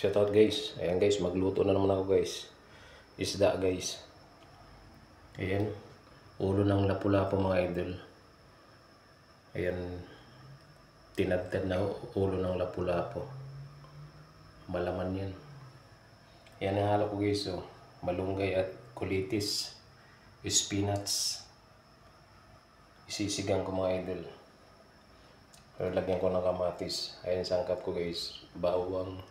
Shoutout guys. Ayan guys, magluto na naman ako guys. Isda guys. Ayan. Ulo ng lapu-lapu mga idol. Ayan. Tinadtad na ulo ng lapu-lapu. Malaman yan. Ayan ang halo ko guys. Oh. Malunggay at kulitis. Spinach. Isisigang ko mga idol. Pero lagyan ko ng kamatis. Ayan sangkap ko guys. Bawang,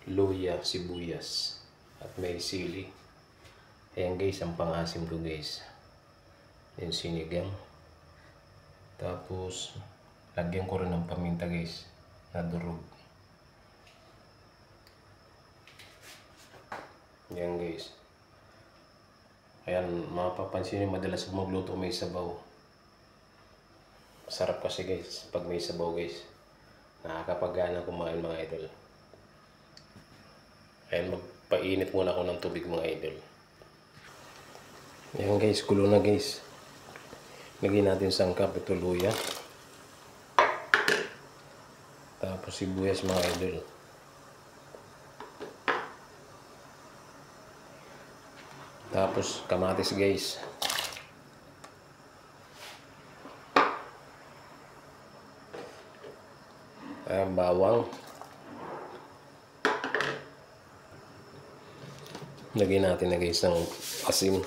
luya, sibuyas. At may sili. Ayan guys, ang pangasim ko guys. Ayan sinigang. Tapos, lagyan ko rin ng paminta guys. Na durog. Ayan guys. Ayan, mapapansin nyo madalas magluto may sabaw. Sarap kasi guys, pag may sabaw guys. Nakakapagana kumain mga idol. Ayan, magpainit muna ako ng tubig mga idol. Ayan guys, kulo na guys. Lagyan natin sangkap, ito luya. Tapos sibuyas mga idol. Tapos kamatis guys. Ayan, bawang. Lagyan natin na guys ng asin.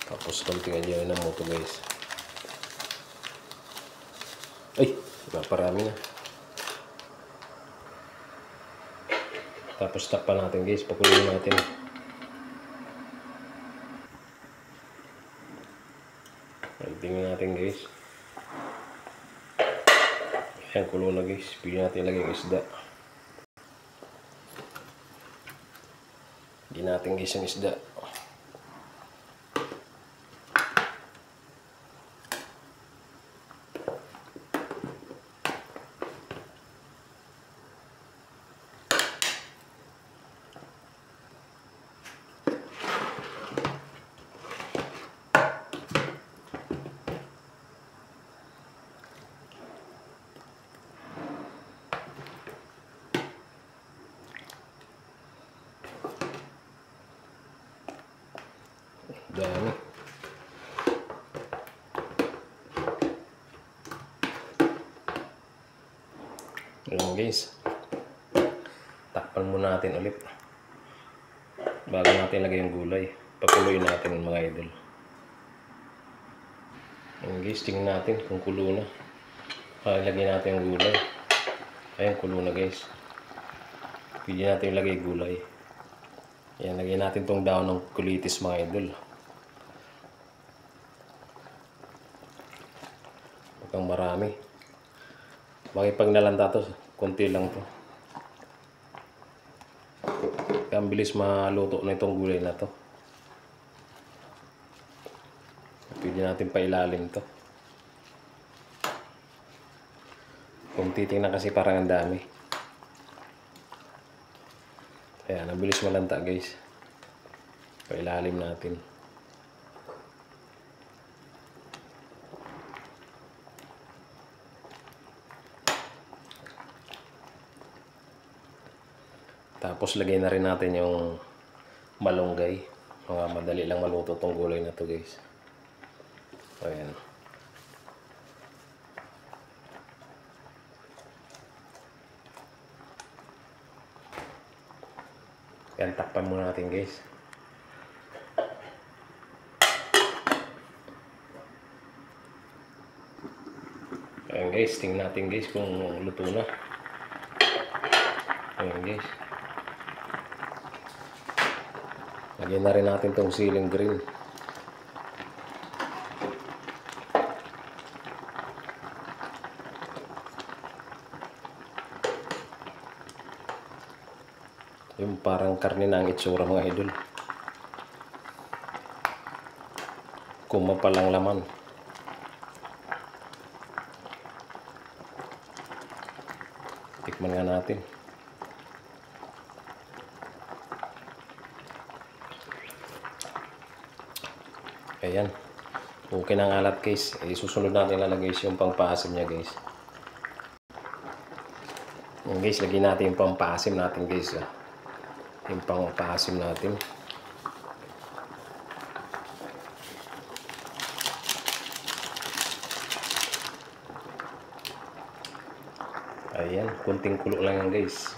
Tapos konting ayan na mo ito guys. Ay, naparami na. Tapos takpan natin guys, pakuloyin natin. Tingnan natin guys. Ayan, kulo na guys. Pili natin lagay ang isda. Hindi natin guys ang isda. Dami. Ayan guys. Takpan muna natin ulit. Bago natin lagay yung gulay. Pakuloyin natin mga idol. Ayan guys, tingnan natin kung kulo na. Lagyan natin yung gulay. Ayan, kulo na guys. Pwede natin ilagay gulay. Ayan, lagyan natin tong daon ng kulitis mga idol. Huwag marami. Bakit pag nalanta to, konti lang to. Kaya ang bilis maluto na itong gulay na to. Pwede natin pailalim to. Konti tingnan kasi parang ang dami. Ayan, ang bilis malanta guys. Pailalim natin. Tapos lagay na rin natin yung malunggay. Mga madali lang maluto tong gulay na to guys. Ayan. Ayan, takpan muna natin guys. Ayan guys, tingnan natin guys kung luto na. Ayan guys. Lagyan na rin natin tong siling green. Yung parang karne na ang itsura mga idol. Kumapalang laman. Tikman nga natin. Ayan. Okay na ang alat guys. Susunod natin lalagay yung pangpaasim niya guys. Yan guys, lagyan natin yung pangpaasim natin guys. Yung pangpaasim natin. Ayan, kunting kulo lang yan guys.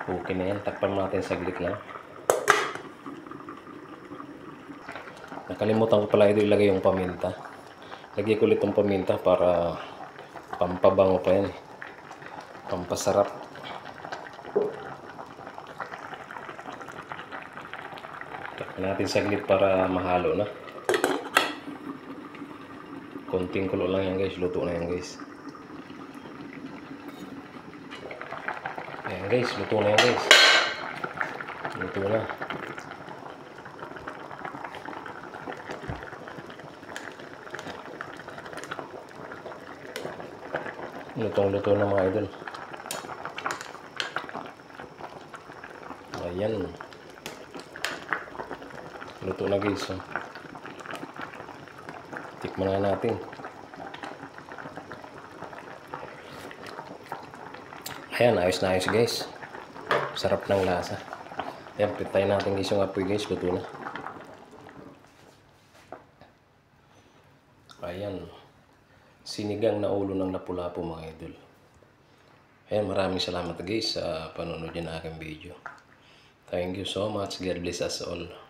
Okay na yan, takpan natin saglit lang. Nakalimutan ko pala ito ilagay yung paminta. Lagay ko ulit yung paminta para pampabango pa yan. Pampasarap. Takpan natin saglit para mahalo na. Konting kulo lang yan guys, luto na yan guys. Ayan guys, luto na yan guys. Luto na. Lutong-luto na mga idol. Ayan. Luto na guys. Tikman na natin. Ayan, ayos na ayos guys. Sarap ng lasa. Ayan, pitayin natin guys yung apoy guys. Luto na. Ayan. Sinigang na ulo ng lapu-lapu mga idol. Ayan, maraming salamat guys sa panonood ng aking video. Thank you so much. God bless us all.